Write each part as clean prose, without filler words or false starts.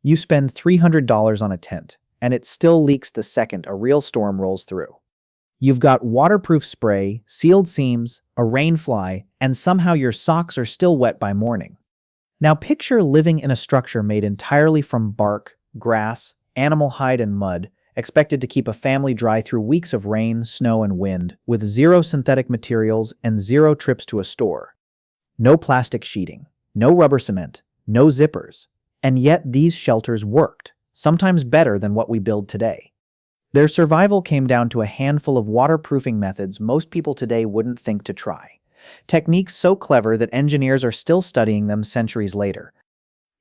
You spend $300 on a tent, and it still leaks the second a real storm rolls through. You've got waterproof spray, sealed seams, a rain fly, and somehow your socks are still wet by morning. Now picture living in a structure made entirely from bark, grass, animal hide, and mud, expected to keep a family dry through weeks of rain, snow, and wind, with zero synthetic materials and zero trips to a store. No plastic sheeting, no rubber cement, no zippers. And yet these shelters worked, sometimes better than what we build today. Their survival came down to a handful of waterproofing methods most people today wouldn't think to try. Techniques so clever that engineers are still studying them centuries later.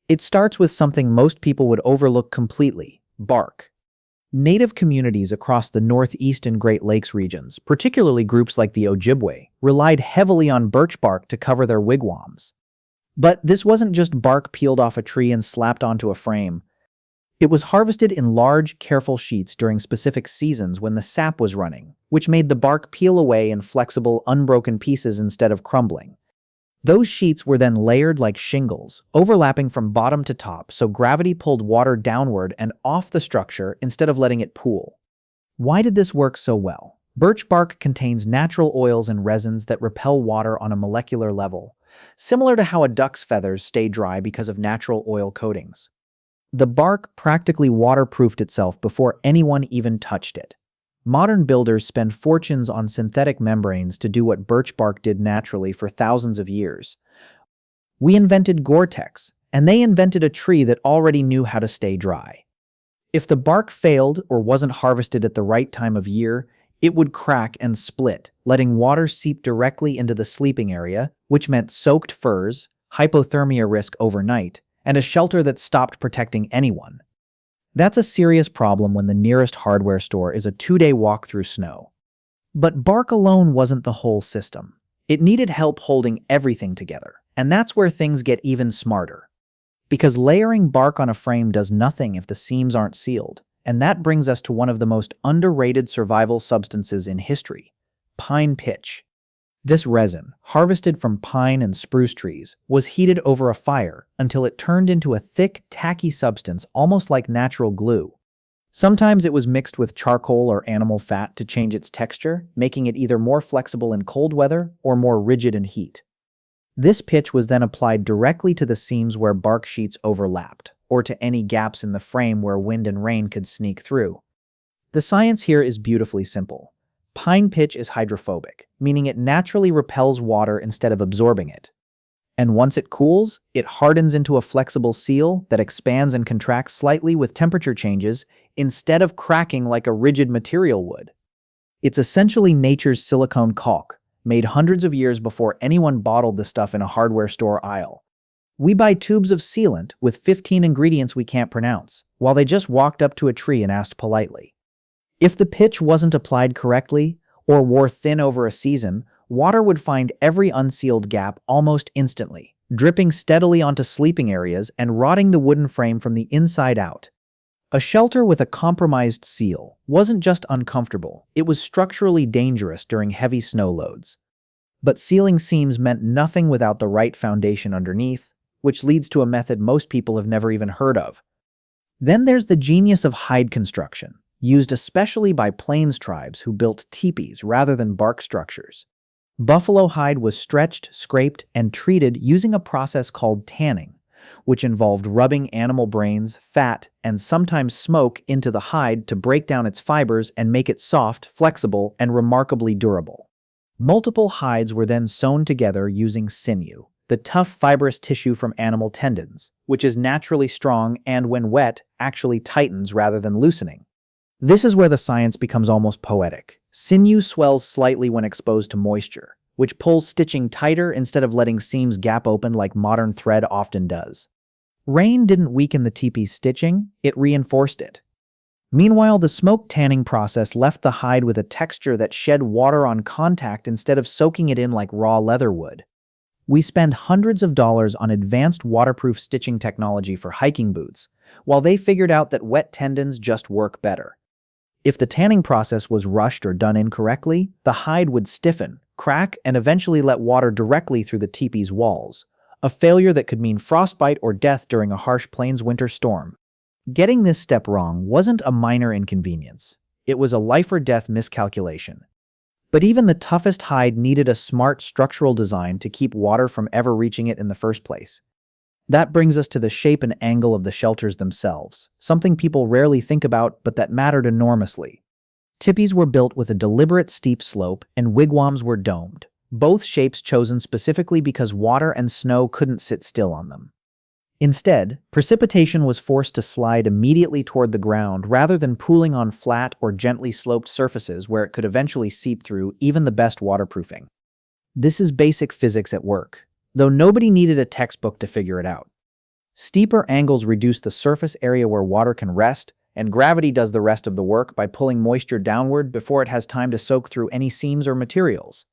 It starts with something most people would overlook completely: bark. Native communities across the Northeast and Great Lakes regions, particularly groups like the Ojibwe, relied heavily on birch bark to cover their wigwams. But this wasn't just bark peeled off a tree and slapped onto a frame. It was harvested in large, careful sheets during specific seasons when the sap was running, which made the bark peel away in flexible, unbroken pieces instead of crumbling. Those sheets were then layered like shingles, overlapping from bottom to top, so gravity pulled water downward and off the structure instead of letting it pool. Why did this work so well? Birch bark contains natural oils and resins that repel water on a molecular level, similar to how a duck's feathers stay dry because of natural oil coatings. The bark practically waterproofed itself before anyone even touched it. Modern builders spend fortunes on synthetic membranes to do what birch bark did naturally for thousands of years. We invented Gore-Tex, and they invented a tree that already knew how to stay dry. If the bark failed or wasn't harvested at the right time of year, it would crack and split, letting water seep directly into the sleeping area, which meant soaked furs, hypothermia risk overnight, and a shelter that stopped protecting anyone. That's a serious problem when the nearest hardware store is a 2-day walk through snow. But bark alone wasn't the whole system. It needed help holding everything together, and that's where things get even smarter. Because layering bark on a frame does nothing if the seams aren't sealed, and that brings us to one of the most underrated survival substances in history: pine pitch. This resin, harvested from pine and spruce trees, was heated over a fire until it turned into a thick, tacky substance almost like natural glue. Sometimes it was mixed with charcoal or animal fat to change its texture, making it either more flexible in cold weather or more rigid in heat. This pitch was then applied directly to the seams where bark sheets overlapped, or to any gaps in the frame where wind and rain could sneak through. The science here is beautifully simple. Pine pitch is hydrophobic, meaning it naturally repels water instead of absorbing it. And once it cools, it hardens into a flexible seal that expands and contracts slightly with temperature changes instead of cracking like a rigid material would. It's essentially nature's silicone caulk, made hundreds of years before anyone bottled the stuff in a hardware store aisle. We buy tubes of sealant with 15 ingredients we can't pronounce, while they just walked up to a tree and asked politely. If the pitch wasn't applied correctly, or wore thin over a season, water would find every unsealed gap almost instantly, dripping steadily onto sleeping areas and rotting the wooden frame from the inside out. A shelter with a compromised seal wasn't just uncomfortable, it was structurally dangerous during heavy snow loads. But sealing seams meant nothing without the right foundation underneath, which leads to a method most people have never even heard of. Then there's the genius of hide construction, used especially by plains tribes who built teepees rather than bark structures. Buffalo hide was stretched, scraped, and treated using a process called tanning, which involved rubbing animal brains, fat, and sometimes smoke into the hide to break down its fibers and make it soft, flexible, and remarkably durable. Multiple hides were then sewn together using sinew, the tough fibrous tissue from animal tendons, which is naturally strong and, when wet, actually tightens rather than loosening. This is where the science becomes almost poetic. Sinew swells slightly when exposed to moisture, which pulls stitching tighter instead of letting seams gap open like modern thread often does. Rain didn't weaken the teepee's stitching, it reinforced it. Meanwhile, the smoke tanning process left the hide with a texture that shed water on contact instead of soaking it in like raw leather would. We spend hundreds of dollars on advanced waterproof stitching technology for hiking boots, while they figured out that wet tendons just work better. If the tanning process was rushed or done incorrectly, the hide would stiffen, crack, and eventually let water directly through the teepee's walls, a failure that could mean frostbite or death during a harsh plains winter storm. Getting this step wrong wasn't a minor inconvenience. It was a life-or-death miscalculation. But even the toughest hide needed a smart structural design to keep water from ever reaching it in the first place. That brings us to the shape and angle of the shelters themselves, something people rarely think about but that mattered enormously. Teepees were built with a deliberate steep slope and wigwams were domed, both shapes chosen specifically because water and snow couldn't sit still on them. Instead, precipitation was forced to slide immediately toward the ground rather than pooling on flat or gently sloped surfaces where it could eventually seep through even the best waterproofing. This is basic physics at work, though nobody needed a textbook to figure it out. Steeper angles reduce the surface area where water can rest, and gravity does the rest of the work by pulling moisture downward before it has time to soak through any seams or materials.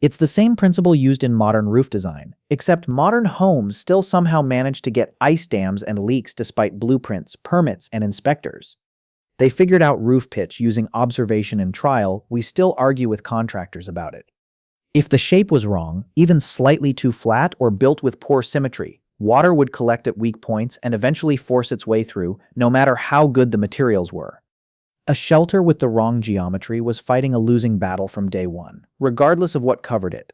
It's the same principle used in modern roof design, except modern homes still somehow manage to get ice dams and leaks despite blueprints, permits, and inspectors. They figured out roof pitch using observation and trial. We still argue with contractors about it. If the shape was wrong, even slightly too flat or built with poor symmetry, water would collect at weak points and eventually force its way through, no matter how good the materials were. A shelter with the wrong geometry was fighting a losing battle from day one, regardless of what covered it.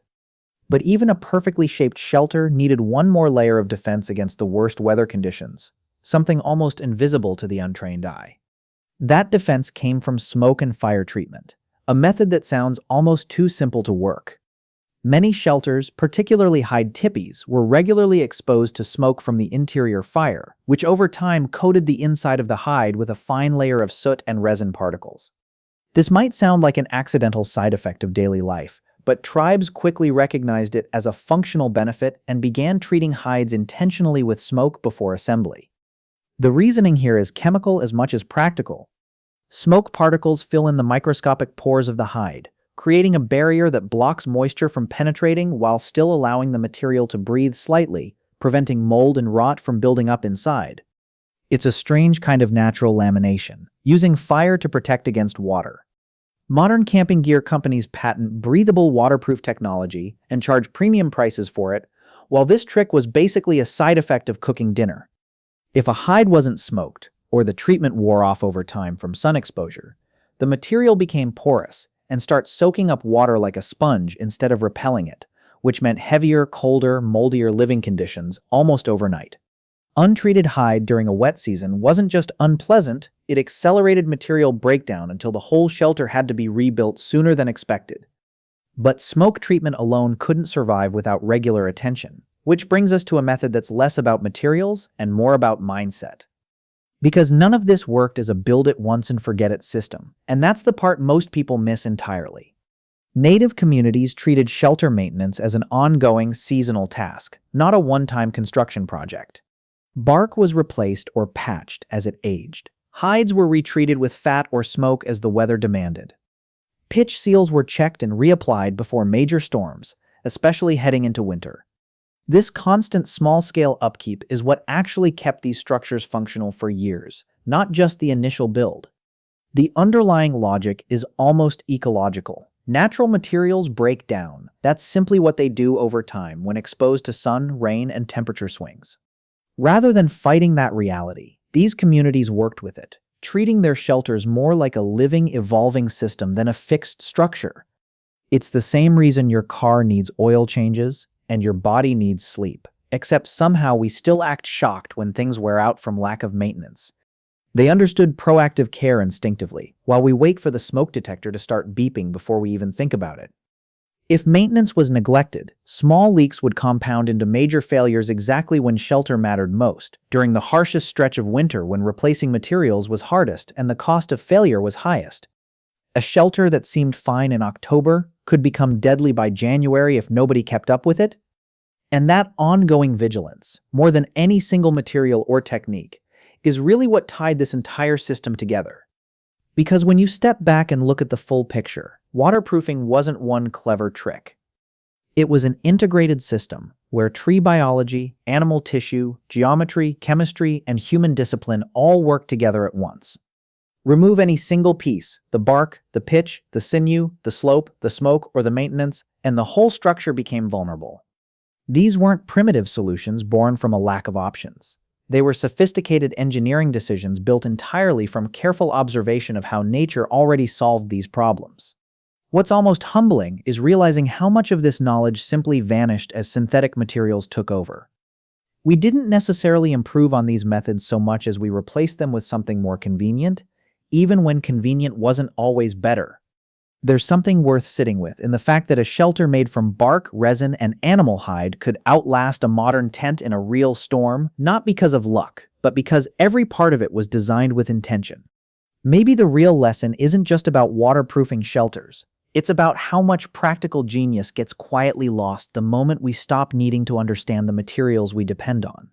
But even a perfectly shaped shelter needed one more layer of defense against the worst weather conditions, something almost invisible to the untrained eye. That defense came from smoke and fire treatment, a method that sounds almost too simple to work. Many shelters, particularly hide teepees, were regularly exposed to smoke from the interior fire, which over time coated the inside of the hide with a fine layer of soot and resin particles. This might sound like an accidental side effect of daily life, but tribes quickly recognized it as a functional benefit and began treating hides intentionally with smoke before assembly. The reasoning here is chemical as much as practical. Smoke particles fill in the microscopic pores of the hide, creating a barrier that blocks moisture from penetrating while still allowing the material to breathe slightly, preventing mold and rot from building up inside. It's a strange kind of natural lamination, using fire to protect against water. Modern camping gear companies patent breathable waterproof technology and charge premium prices for it, while this trick was basically a side effect of cooking dinner. If a hide wasn't smoked, or the treatment wore off over time from sun exposure, the material became porous and starts soaking up water like a sponge instead of repelling it, which meant heavier, colder, moldier living conditions almost overnight. Untreated hide during a wet season wasn't just unpleasant, it accelerated material breakdown until the whole shelter had to be rebuilt sooner than expected. But smoke treatment alone couldn't survive without regular attention, which brings us to a method that's less about materials and more about mindset. Because none of this worked as a build-it-once-and-forget-it system, and that's the part most people miss entirely. Native communities treated shelter maintenance as an ongoing, seasonal task, not a one-time construction project. Bark was replaced or patched as it aged. Hides were retreated with fat or smoke as the weather demanded. Pitch seals were checked and reapplied before major storms, especially heading into winter. This constant small-scale upkeep is what actually kept these structures functional for years, not just the initial build. The underlying logic is almost ecological. Natural materials break down. That's simply what they do over time when exposed to sun, rain, and temperature swings. Rather than fighting that reality, these communities worked with it, treating their shelters more like a living, evolving system than a fixed structure. It's the same reason your car needs oil changes, and your body needs sleep, except somehow we still act shocked when things wear out from lack of maintenance. They understood proactive care instinctively, while we wait for the smoke detector to start beeping before we even think about it. If maintenance was neglected, small leaks would compound into major failures exactly when shelter mattered most, during the harshest stretch of winter when replacing materials was hardest and the cost of failure was highest. A shelter that seemed fine in October could become deadly by January if nobody kept up with it. And that ongoing vigilance, more than any single material or technique, is really what tied this entire system together. Because when you step back and look at the full picture, waterproofing wasn't one clever trick. It was an integrated system where tree biology, animal tissue, geometry, chemistry, and human discipline all worked together at once. Remove any single piece, the bark, the pitch, the sinew, the slope, the smoke, or the maintenance, and the whole structure became vulnerable. These weren't primitive solutions born from a lack of options. They were sophisticated engineering decisions built entirely from careful observation of how nature already solved these problems. What's almost humbling is realizing how much of this knowledge simply vanished as synthetic materials took over. We didn't necessarily improve on these methods so much as we replaced them with something more convenient, even when convenient wasn't always better. There's something worth sitting with in the fact that a shelter made from bark, resin, and animal hide could outlast a modern tent in a real storm, not because of luck, but because every part of it was designed with intention. Maybe the real lesson isn't just about waterproofing shelters. It's about how much practical genius gets quietly lost the moment we stop needing to understand the materials we depend on.